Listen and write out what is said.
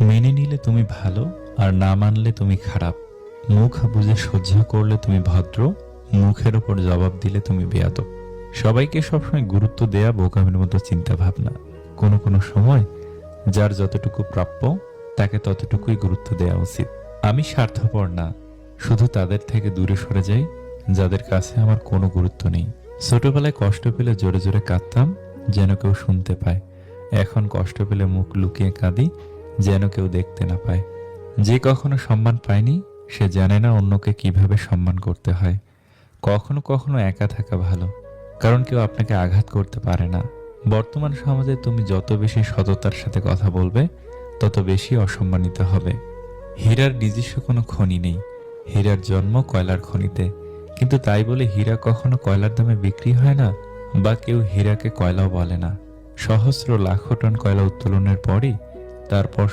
মেনে নিলে তুমি ভালো, আর না মানলে তুমি খারাপ। মুখ বুজে সহ্য করলে তুমি ভদ্র, মুখের ওপর জবাব দিলে তুমি বেয়াদব। সবাইকে সবসময় গুরুত্ব দেয়া বোকামির মতো চিন্তা ভাবনা। কোনো কোনো সময় যার যতটুকু প্রাপ্য তাকে ততটুকুই গুরুত্ব দেওয়া উচিত। আমি স্বার্থপর না, শুধু তাদের থেকে দূরে সরে যাই যাদের কাছে আমার কোনো গুরুত্ব নেই। ছোটবেলায় কষ্ট পেলে জোরে জোরে কাঁদতাম, যেন কেউ শুনতে পায়। এখন কষ্ট পেলে মুখ লুকিয়ে কাঁদি, যেন কেউ দেখতে না পায়। যে কখনো সম্মান পায়নি সে জানে না অন্যকে কিভাবে সম্মান করতে হয়। কখনো কখনো একা থাকা ভালো, কারণ কেউ আপনাকে আঘাত করতে পারে না। বর্তমান সমাজে তুমি যত বেশি সততার সাথে কথা বলবে, তত বেশি অসম্মানিত হবে। হীরার নিজস্ব কোনো খনি নেই, হীরার জন্ম কয়লার খনিতে। কিন্তু তাই বলে হীরা কখনো কয়লার দামে বিক্রি হয় না, বা কেউ হীরাকে কয়লাও বলে না। সহস্র লাখো টন কয়লা উত্তোলনের পরই তারপর